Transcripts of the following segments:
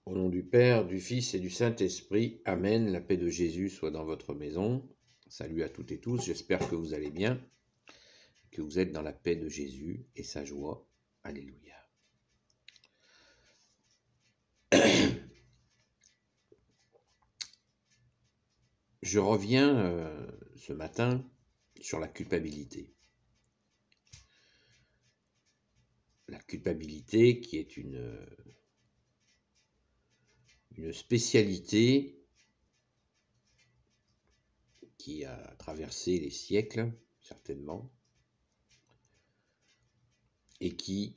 Au nom du Père, du Fils et du Saint-Esprit. Amen. La paix de Jésus soit dans votre maison. Salut à toutes et tous. J'espère que vous allez bien, que vous êtes dans la paix de Jésus et sa joie. Alléluia. Je reviens ce matin sur la culpabilité. La culpabilité qui est une spécialité qui a traversé les siècles, certainement, et qui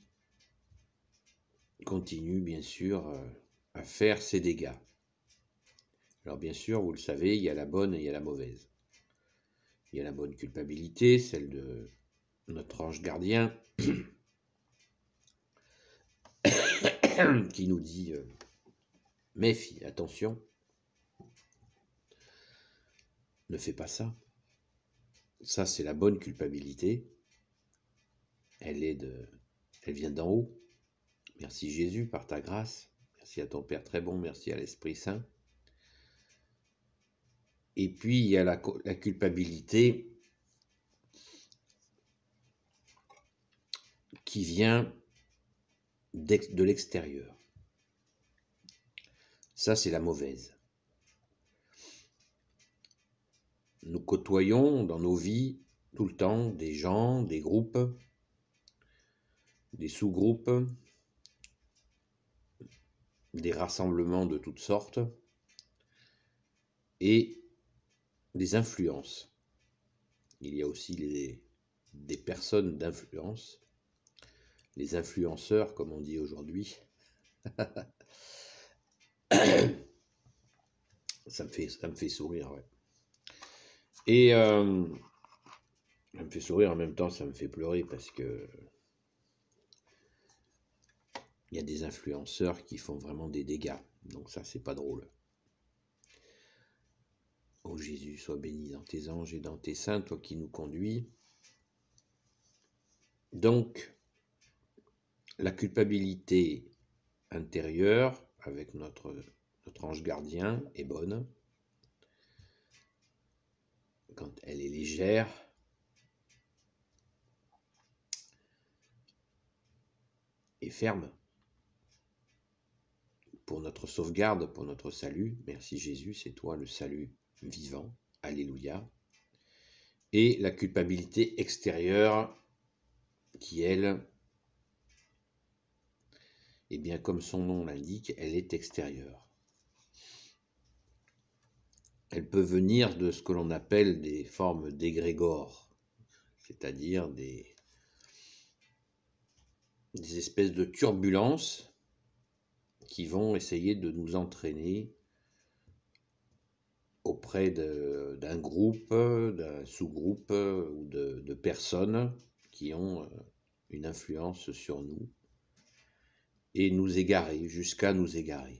continue bien sûr à faire ses dégâts. Alors bien sûr, vous le savez, il y a la bonne et il y a la mauvaise. Il y a la bonne culpabilité, celle de notre ange gardien, qui nous dit méfie, attention, ne fais pas ça. Ça, c'est la bonne culpabilité. Elle vient d'en haut. Merci Jésus par ta grâce. Merci à ton Père très bon. Merci à l'Esprit Saint. Et puis, il y a la culpabilité qui vient de l'extérieur. Ça, c'est la mauvaise. Nous côtoyons dans nos vies tout le temps des gens, des groupes, des sous-groupes, des rassemblements de toutes sortes et des influences. Il y a aussi des personnes d'influence, les influenceurs comme on dit aujourd'hui. Ça me fait sourire, ouais. Et ça me fait sourire en même temps, ça me fait pleurer parce que il y a des influenceurs qui font vraiment des dégâts. Donc ça, c'est pas drôle. Ô Jésus, sois béni dans tes anges et dans tes saints, toi qui nous conduis. Donc, la culpabilité intérieure avec notre ange gardien est bonne. Quand elle est légère, et ferme pour notre sauvegarde, pour notre salut. Merci Jésus, c'est toi le salut vivant. Alléluia. Et la culpabilité extérieure qui, elle, eh bien, comme son nom l'indique, elle est extérieure. Elle peut venir de ce que l'on appelle des formes d'égrégores, c'est-à-dire des espèces de turbulences qui vont essayer de nous entraîner auprès d'un groupe, d'un sous-groupe ou de personnes qui ont une influence sur nous et nous égarer, jusqu'à nous égarer.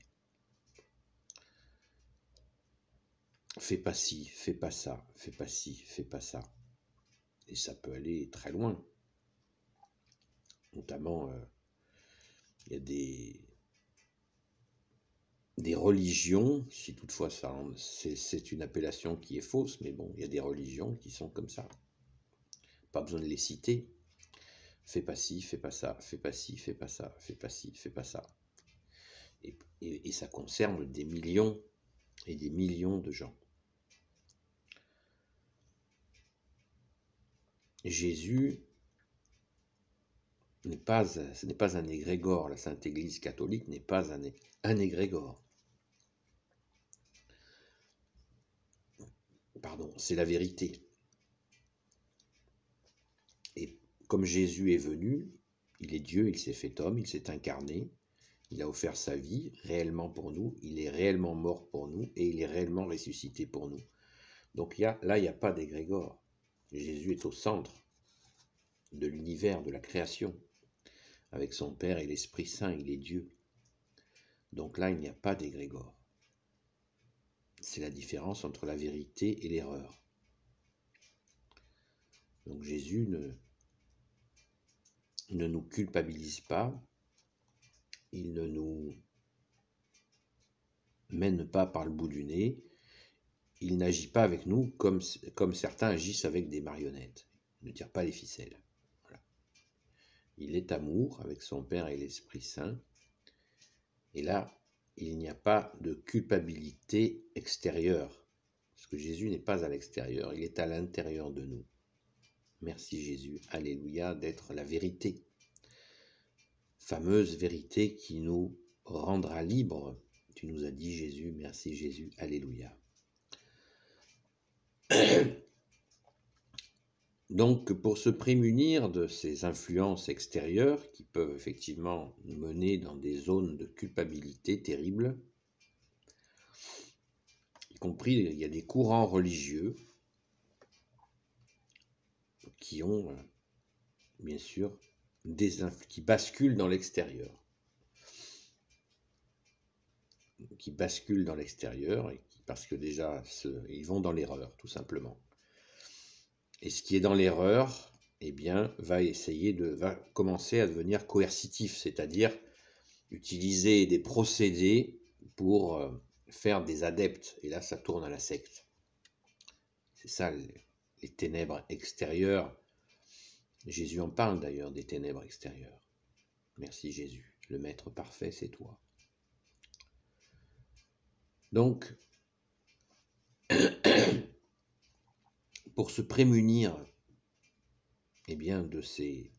Fais pas ci, fais pas ça, fais pas ci, fais pas ça. Et ça peut aller très loin. Notamment, il y a des religions, si toutefois c'est une appellation qui est fausse, mais bon, il y a des religions qui sont comme ça. Pas besoin de les citer. Fais pas ci, fais pas ça, fais pas ci, fais pas ça, fais pas ci, fais pas ça. Et ça concerne des millions et des millions de gens. Jésus ce n'est pas un égrégore. La Sainte Église catholique n'est pas un égrégore. Pardon, c'est la vérité. Et comme Jésus est venu, il est Dieu, il s'est fait homme, il s'est incarné, il a offert sa vie réellement pour nous, il est réellement mort pour nous et il est réellement ressuscité pour nous. Donc là, il n'y a pas d'égrégore. Jésus est au centre de l'univers, de la création. Avec son Père et l'Esprit Saint, il est Dieu. Donc là, il n'y a pas d'égrégore. C'est la différence entre la vérité et l'erreur. Donc Jésus ne nous culpabilise pas, il ne nous mène pas par le bout du nez. Il n'agit pas avec nous comme certains agissent avec des marionnettes. Il ne tire pas les ficelles. Voilà. Il est amour avec son Père et l'Esprit Saint. Et là, il n'y a pas de culpabilité extérieure. Parce que Jésus n'est pas à l'extérieur, il est à l'intérieur de nous. Merci Jésus, alléluia, d'être la vérité. Fameuse vérité qui nous rendra libres. Tu nous as dit Jésus, merci Jésus, alléluia. Donc, pour se prémunir de ces influences extérieures qui peuvent effectivement nous mener dans des zones de culpabilité terribles, y compris, il y a des courants religieux qui ont, bien sûr, qui basculent dans l'extérieur. Qui basculent dans l'extérieur, parce que déjà, ils vont dans l'erreur, tout simplement. Et ce qui est dans l'erreur, eh bien, va commencer à devenir coercitif, c'est-à-dire utiliser des procédés pour faire des adeptes. Et là, ça tourne à la secte. C'est ça, les ténèbres extérieures. Jésus en parle d'ailleurs, des ténèbres extérieures. Merci Jésus. Le Maître parfait, c'est toi. Donc, pour se prémunir eh bien, de ces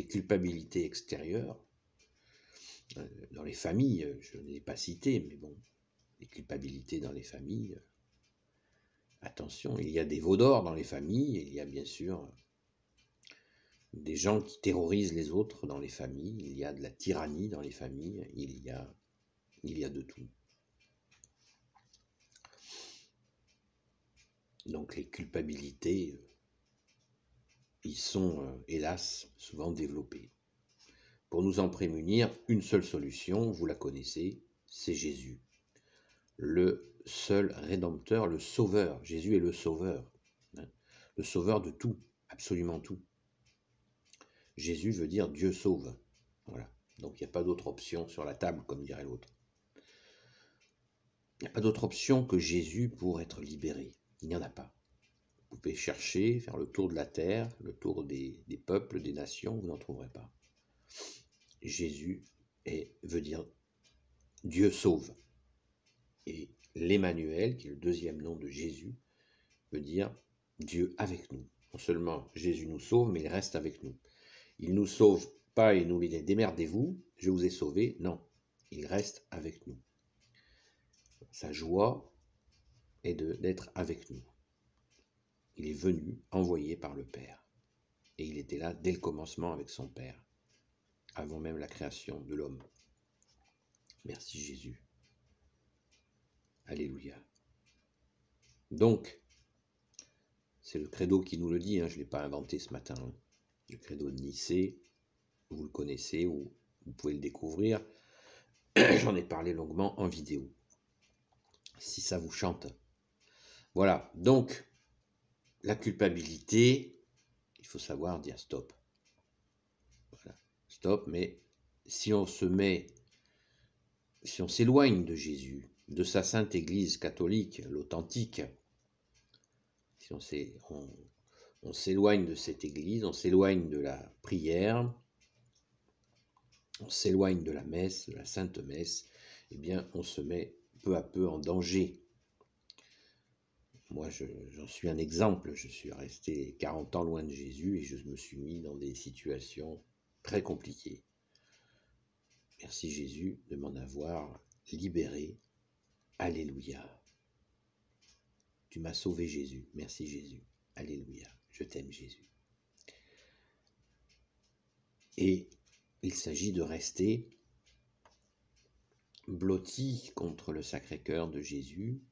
culpabilités extérieures, dans les familles, je ne l'ai pas cité, mais bon, les culpabilités dans les familles, attention, il y a des veaux d'or dans les familles, il y a bien sûr des gens qui terrorisent les autres dans les familles, il y a de la tyrannie dans les familles, il y a de tout. Donc les culpabilités, ils sont, hélas, souvent développées. Pour nous en prémunir, une seule solution, vous la connaissez, c'est Jésus. Le seul Rédempteur, le Sauveur. Jésus est le Sauveur. Le Sauveur de tout, absolument tout. Jésus veut dire Dieu sauve. Voilà. Donc il n'y a pas d'autre option sur la table, comme dirait l'autre. Il n'y a pas d'autre option que Jésus pour être libéré. Il n'y en a pas. Vous pouvez chercher, faire le tour de la terre, le tour des peuples, des nations, vous n'en trouverez pas. Jésus veut dire Dieu sauve. Et l'Emmanuel, qui est le deuxième nom de Jésus, veut dire Dieu avec nous. Non seulement Jésus nous sauve, mais il reste avec nous. Il ne nous sauve pas et nous dit démerdez-vous, je vous ai sauvé. Non, il reste avec nous. Sa joie est d'être avec nous. Il est venu, envoyé par le Père. Et il était là dès le commencement avec son Père, avant même la création de l'homme. Merci Jésus. Alléluia. Donc, c'est le credo qui nous le dit, je ne l'ai pas inventé ce matin. Le credo de Nicée, vous le connaissez ou vous pouvez le découvrir. J'en ai parlé longuement en vidéo, si ça vous chante. Voilà, donc, la culpabilité, il faut savoir dire stop. Voilà, stop, mais si on s'éloigne de Jésus, de sa sainte Église catholique, l'authentique, si on s'éloigne de cette Église, on s'éloigne de la prière, on s'éloigne de la messe, de la Sainte Messe, eh bien on se met peu à peu en danger. Moi, j'en suis un exemple, je suis resté 40 ans loin de Jésus et je me suis mis dans des situations très compliquées. Merci Jésus de m'en avoir libéré. Alléluia. Tu m'as sauvé Jésus. Merci Jésus. Alléluia. Je t'aime Jésus. Et il s'agit de rester blotti contre le Sacré-Cœur de Jésus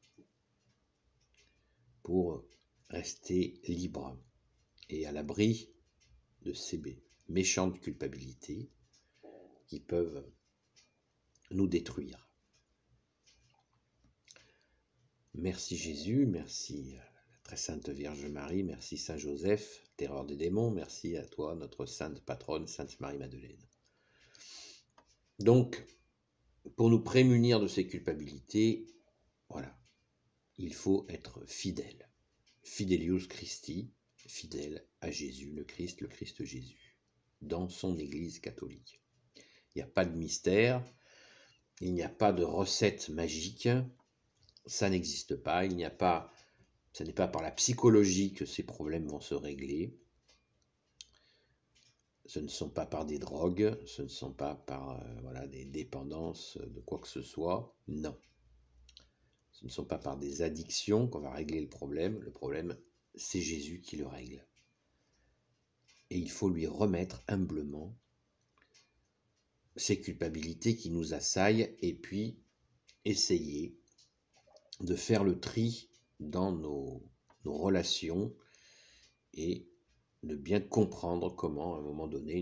pour rester libre et à l'abri de ces méchantes culpabilités qui peuvent nous détruire. Merci Jésus, merci la très sainte Vierge Marie, merci Saint Joseph, terreur des démons, merci à toi, notre sainte patronne, Sainte Marie-Madeleine. Donc, pour nous prémunir de ces culpabilités, Voilà, il faut être fidèle. Fidelius Christi, fidèle à Jésus, le Christ Jésus, dans son Église catholique. Il n'y a pas de mystère, il n'y a pas de recette magique, ça n'existe pas, ce n'est pas par la psychologie que ces problèmes vont se régler, ce ne sont pas par des drogues, ce ne sont pas par des dépendances de quoi que ce soit, non. Ce ne sont pas par des addictions qu'on va régler le problème c'est Jésus qui le règle. Et il faut lui remettre humblement ces culpabilités qui nous assaillent et puis essayer de faire le tri dans nos relations et de bien comprendre comment, à un moment donné,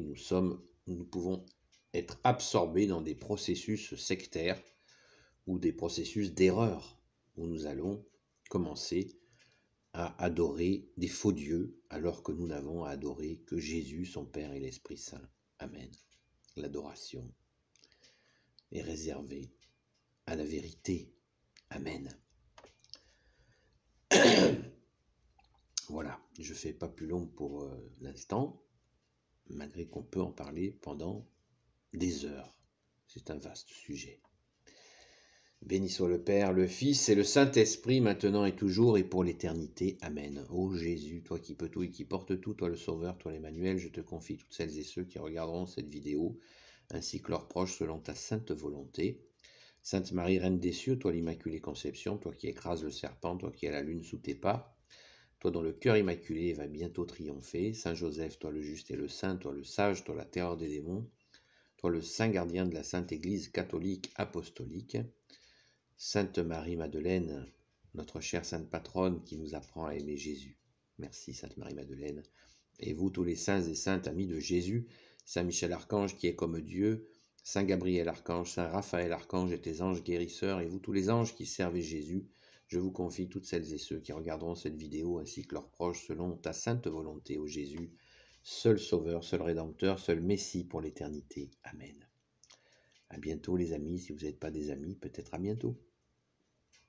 nous pouvons être absorbés dans des processus sectaires ou des processus d'erreur où nous allons commencer à adorer des faux dieux alors que nous n'avons à adorer que Jésus, son Père et l'Esprit Saint. Amen. L'adoration est réservée à la vérité. Amen. Voilà, je ne fais pas plus long pour l'instant, malgré qu'on peut en parler pendant des heures. C'est un vaste sujet. Béni soit le Père, le Fils et le Saint-Esprit, maintenant et toujours et pour l'éternité. Amen. Ô Jésus, toi qui peux tout et qui portes tout, toi le Sauveur, toi l'Emmanuel, je te confie toutes celles et ceux qui regarderont cette vidéo, ainsi que leurs proches, selon ta sainte volonté. Sainte Marie, Reine des cieux, toi l'Immaculée Conception, toi qui écrases le serpent, toi qui as la lune sous tes pas, toi dont le cœur immaculé va bientôt triompher. Saint Joseph, toi le juste et le saint, toi le sage, toi la terreur des démons, toi le saint gardien de la Sainte Église catholique apostolique. Sainte Marie-Madeleine, notre chère sainte patronne qui nous apprend à aimer Jésus. Merci Sainte Marie-Madeleine. Et vous tous les saints et saintes amis de Jésus, Saint Michel Archange qui est comme Dieu, Saint Gabriel Archange, Saint Raphaël Archange et tes anges guérisseurs, et vous tous les anges qui servez Jésus, je vous confie toutes celles et ceux qui regarderont cette vidéo ainsi que leurs proches selon ta sainte volonté, ô Jésus, seul Sauveur, seul Rédempteur, seul Messie pour l'éternité. Amen. À bientôt les amis, si vous n'êtes pas des amis, peut-être à bientôt.